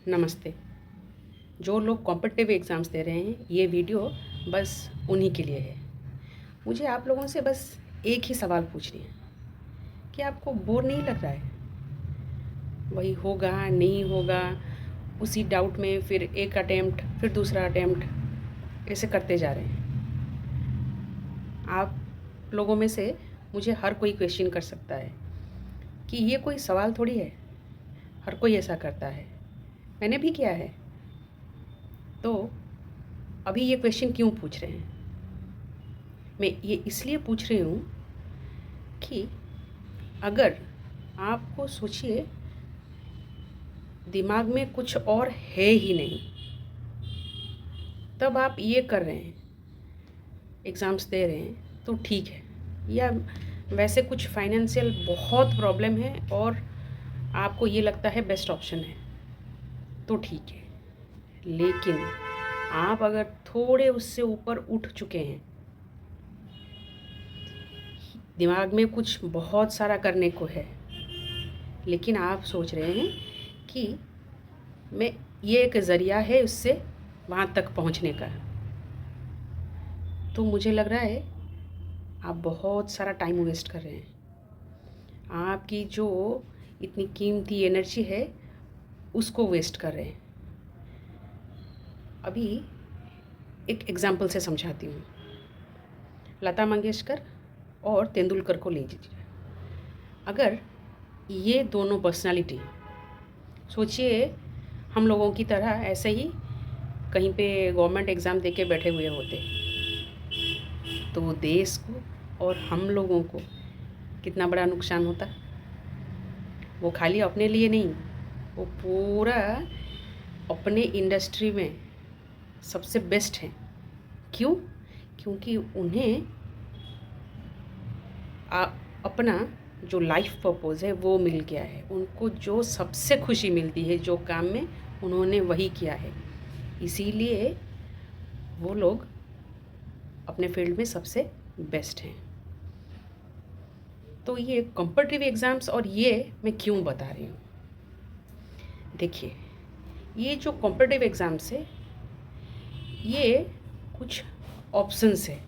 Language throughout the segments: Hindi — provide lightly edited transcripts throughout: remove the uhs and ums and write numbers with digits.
नमस्ते। जो लोग कॉम्पिटिटिव एग्ज़ाम्स दे रहे हैं, ये वीडियो बस उन्हीं के लिए है। मुझे आप लोगों से बस एक ही सवाल पूछनी है कि आपको बोर नहीं लग रहा है? वही होगा, नहीं होगा, उसी डाउट में फिर एक अटेम्प्ट, फिर दूसरा अटेम्प्ट, ऐसे करते जा रहे हैं। आप लोगों में से मुझे हर कोई क्वेश्चन कर सकता है कि ये कोई सवाल थोड़ी है, हर कोई ऐसा करता है, मैंने भी किया है। तो अभी ये क्वेश्चन क्यों पूछ रहे हैं? मैं ये इसलिए पूछ रही हूँ कि अगर आपको सोचिए दिमाग में कुछ और है ही नहीं, तब आप ये कर रहे हैं, एग्ज़ाम्स दे रहे हैं, तो ठीक है। या वैसे कुछ फाइनेंशियल बहुत प्रॉब्लम है और आपको ये लगता है बेस्ट ऑप्शन है, तो ठीक है। लेकिन आप अगर थोड़े उससे ऊपर उठ चुके हैं, दिमाग में कुछ बहुत सारा करने को है, लेकिन आप सोच रहे हैं कि मैं ये एक ज़रिया है उससे वहाँ तक पहुँचने का, तो मुझे लग रहा है आप बहुत सारा टाइम वेस्ट कर रहे हैं। आपकी जो इतनी कीमती एनर्जी है उसको वेस्ट कर रहे हैं। अभी एक एग्ज़ाम्पल से समझाती हूँ। लता मंगेशकर और तेंदुलकर को ले लीजिए। अगर ये दोनों पर्सनालिटी, सोचिए हम लोगों की तरह ऐसे ही कहीं पे गवर्नमेंट एग्ज़ाम दे के बैठे हुए होते, तो देश को और हम लोगों को कितना बड़ा नुकसान होता। वो खाली अपने लिए नहीं, वो पूरा अपने इंडस्ट्री में सबसे बेस्ट हैं। क्यों? क्योंकि उन्हें अपना जो लाइफ पर्पस है वो मिल गया है। उनको जो सबसे खुशी मिलती है जो काम में, उन्होंने वही किया है। इसीलिए वो लोग अपने फील्ड में सबसे बेस्ट हैं। तो ये कॉम्पिटिटिव एग्ज़ाम्स और ये मैं क्यों बता रही हूँ, देखिए, ये जो कॉम्पिटिटिव एग्ज़ाम्स है, ये कुछ ऑप्शंस है।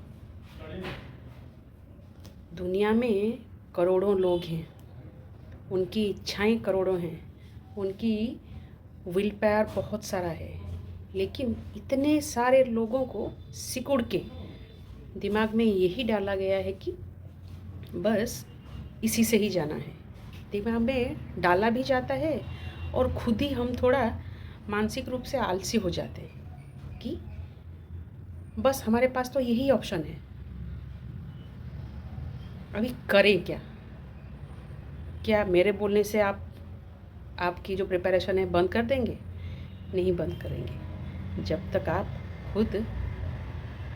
दुनिया में करोड़ों लोग हैं, उनकी इच्छाएं करोड़ों हैं, उनकी विल पावर बहुत सारा है, लेकिन इतने सारे लोगों को सिकुड़ के दिमाग में यही डाला गया है कि बस इसी से ही जाना है। दिमाग में डाला भी जाता है और खुद ही हम थोड़ा मानसिक रूप से आलसी हो जाते हैं कि बस हमारे पास तो यही ऑप्शन है, अभी करें क्या? क्या मेरे बोलने से आपकी जो प्रिपरेशन है बंद कर देंगे? नहीं बंद करेंगे, जब तक आप खुद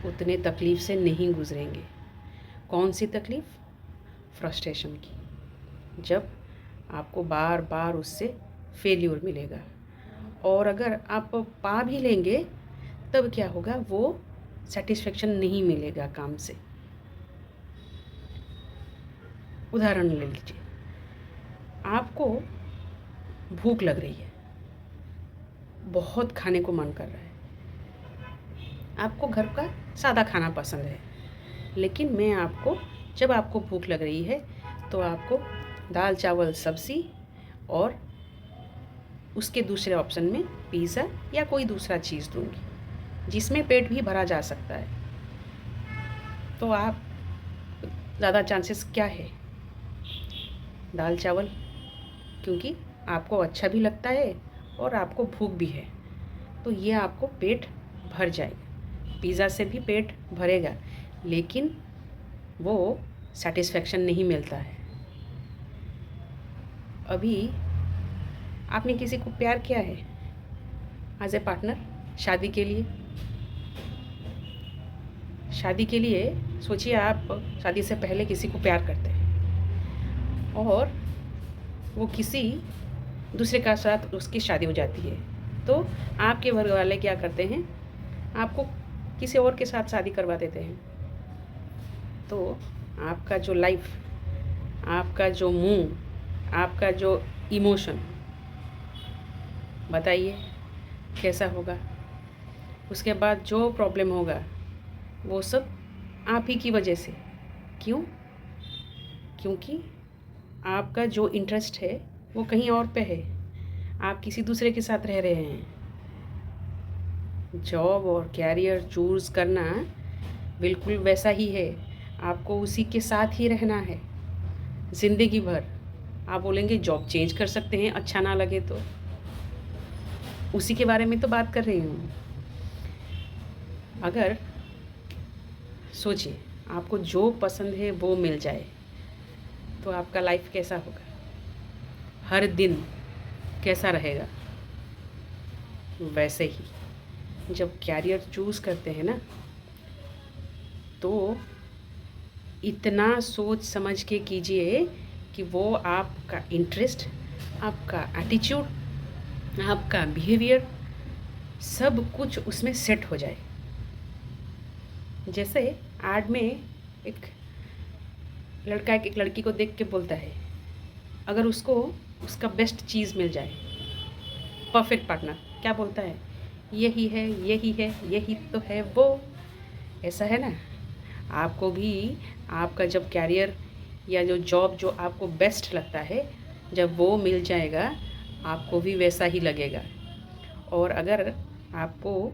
उतने तकलीफ़ से नहीं गुजरेंगे। कौन सी तकलीफ़? फ्रस्ट्रेशन की। जब आपको बार बार उससे फेल्यूर मिलेगा, और अगर आप पा भी लेंगे तब क्या होगा, वो सेटिस्फेक्शन नहीं मिलेगा काम से। उदाहरण ले लीजिए, आपको भूख लग रही है, बहुत खाने को मन कर रहा है, आपको घर का सादा खाना पसंद है, लेकिन जब आपको भूख लग रही है तो आपको दाल चावल सब्ज़ी और उसके दूसरे ऑप्शन में पिज़्ज़ा या कोई दूसरा चीज़ दूंगी जिसमें पेट भी भरा जा सकता है। तो आप ज़्यादा चांसेस क्या है? दाल चावल, क्योंकि आपको अच्छा भी लगता है और आपको भूख भी है, तो ये आपको पेट भर जाएगा। पिज़्ज़ा से भी पेट भरेगा, लेकिन वो सेटिस्फेक्शन नहीं मिलता है। अभी आपने किसी को प्यार किया है एज ए पार्टनर, शादी के लिए सोचिए, आप शादी से पहले किसी को प्यार करते हैं और वो किसी दूसरे का साथ उसकी शादी हो जाती है, तो आपके घर वाले क्या करते हैं, आपको किसी और के साथ शादी करवा देते हैं। तो आपका जो लाइफ, आपका जो मुंह, आपका जो इमोशन, बताइए कैसा होगा। उसके बाद जो प्रॉब्लम होगा वो सब आप ही की वजह से। क्यों? क्योंकि आपका जो इंटरेस्ट है वो कहीं और पे है, आप किसी दूसरे के साथ रह रहे हैं। जॉब और कैरियर चूज़ करना बिल्कुल वैसा ही है, आपको उसी के साथ ही रहना है ज़िंदगी भर। आप बोलेंगे जॉब चेंज कर सकते हैं, अच्छा ना लगे तो। उसी के बारे में तो बात कर रही हूँ। अगर सोचिए आपको जो पसंद है वो मिल जाए तो आपका लाइफ कैसा होगा, हर दिन कैसा रहेगा। वैसे ही जब कैरियर चूज़ करते हैं ना, तो इतना सोच समझ के कीजिए कि वो आपका इंटरेस्ट, आपका एटीट्यूड, आपका बिहेवियर सब कुछ उसमें सेट हो जाए। जैसे एड में एक लड़का एक लड़की को देख के बोलता है, अगर उसको उसका बेस्ट चीज़ मिल जाए, परफेक्ट पार्टनर, क्या बोलता है? यही है, यही है, यही तो है वो। ऐसा है ना, आपको भी आपका जब कैरियर या जो जॉब जो आपको बेस्ट लगता है, जब वो मिल जाएगा आपको भी वैसा ही लगेगा। और अगर आपको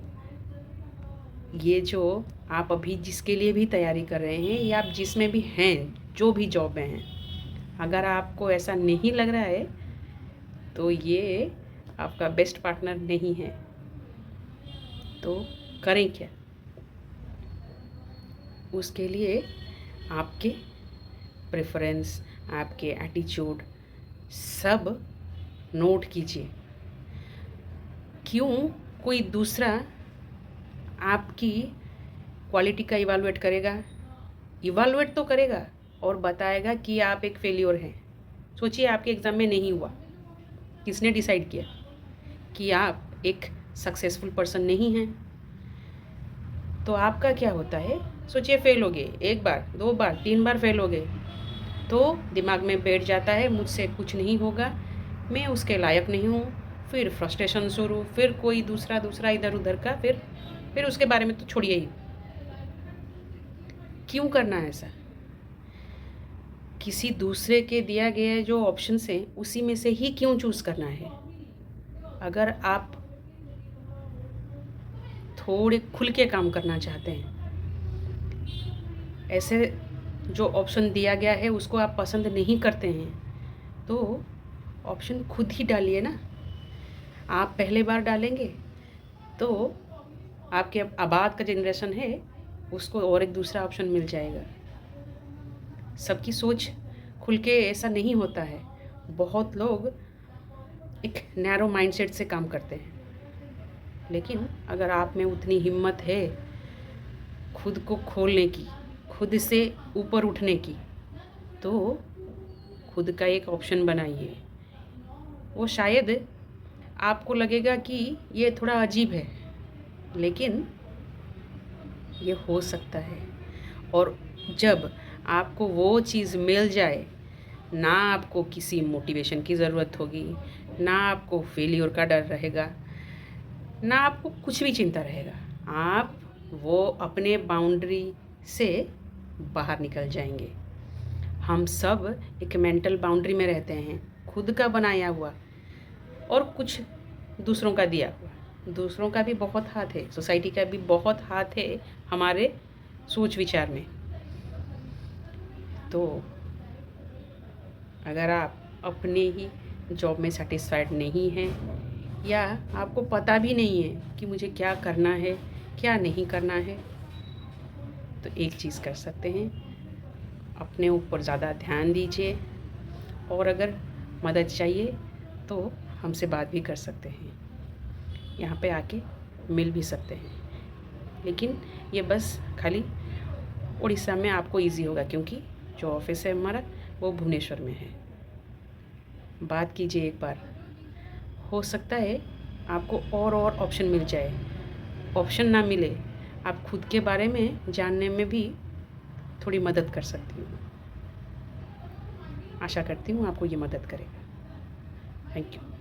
ये जो आप अभी जिसके लिए भी तैयारी कर रहे हैं या आप जिसमें भी हैं, जो भी जॉब में हैं, अगर आपको ऐसा नहीं लग रहा है तो ये आपका बेस्ट पार्टनर नहीं है। तो करें क्या? उसके लिए आपके प्रेफरेंस, आपके एटीट्यूड सब नोट कीजिए। क्यों कोई दूसरा आपकी क्वालिटी का इवैल्यूएट करेगा? इवैल्यूएट तो करेगा और बताएगा कि आप एक फेलियर हैं। सोचिए आपके एग्ज़ाम में नहीं हुआ, किसने डिसाइड किया कि आप एक सक्सेसफुल पर्सन नहीं हैं? तो आपका क्या होता है? सोचिए फेल हो गए, 1 बार, 2 बार, 3 बार फेल हो गए, तो दिमाग में बैठ जाता है मुझसे कुछ नहीं होगा, मैं उसके लायक नहीं हूँ। फिर फ्रस्ट्रेशन शुरू, फिर कोई दूसरा इधर उधर का, फिर उसके बारे में तो छोड़िए ही। क्यों करना है ऐसा? किसी दूसरे के दिया गया जो ऑप्शंस हैं उसी में से ही क्यों चूज़ करना है? अगर आप थोड़े खुल के काम करना चाहते हैं, ऐसे जो ऑप्शन दिया गया है उसको आप पसंद नहीं करते हैं, तो ऑप्शन खुद ही डालिए ना। आप पहले बार डालेंगे तो आपके बाद का जनरेशन है उसको और एक दूसरा ऑप्शन मिल जाएगा। सबकी सोच खुल के ऐसा नहीं होता है। बहुत लोग एक नैरो माइंडसेट से काम करते हैं, लेकिन अगर आप में उतनी हिम्मत है खुद को खोलने की, खुद से ऊपर उठने की, तो खुद का एक ऑप्शन बनाइए। वो शायद आपको लगेगा कि ये थोड़ा अजीब है, लेकिन ये हो सकता है। और जब आपको वो चीज़ मिल जाए, ना आपको किसी मोटिवेशन की ज़रूरत होगी, ना आपको फेलियर का डर रहेगा, ना आपको कुछ भी चिंता रहेगा। आप वो अपने बाउंड्री से बाहर निकल जाएंगे। हम सब एक मेंटल बाउंड्री में रहते हैं, खुद का बनाया हुआ और कुछ दूसरों का दिया हुआ। दूसरों का भी बहुत हाथ है, सोसाइटी का भी बहुत हाथ है हमारे सोच विचार में। तो अगर आप अपने ही जॉब में सेटिस्फाइड नहीं हैं या आपको पता भी नहीं है कि मुझे क्या करना है, क्या नहीं करना है, तो एक चीज़ कर सकते हैं, अपने ऊपर ज़्यादा ध्यान दीजिए। और अगर मदद चाहिए तो हमसे बात भी कर सकते हैं, यहाँ पे आके मिल भी सकते हैं। लेकिन ये बस खाली उड़ीसा में आपको इजी होगा, क्योंकि जो ऑफिस है हमारा वो भुवनेश्वर में है। बात कीजिए एक बार, हो सकता है आपको और ऑप्शन मिल जाए। ऑप्शन ना मिले, आप खुद के बारे में जानने में भी थोड़ी मदद कर सकती हूँ। आशा करती हूँ आपको ये मदद करेगा। Thank you.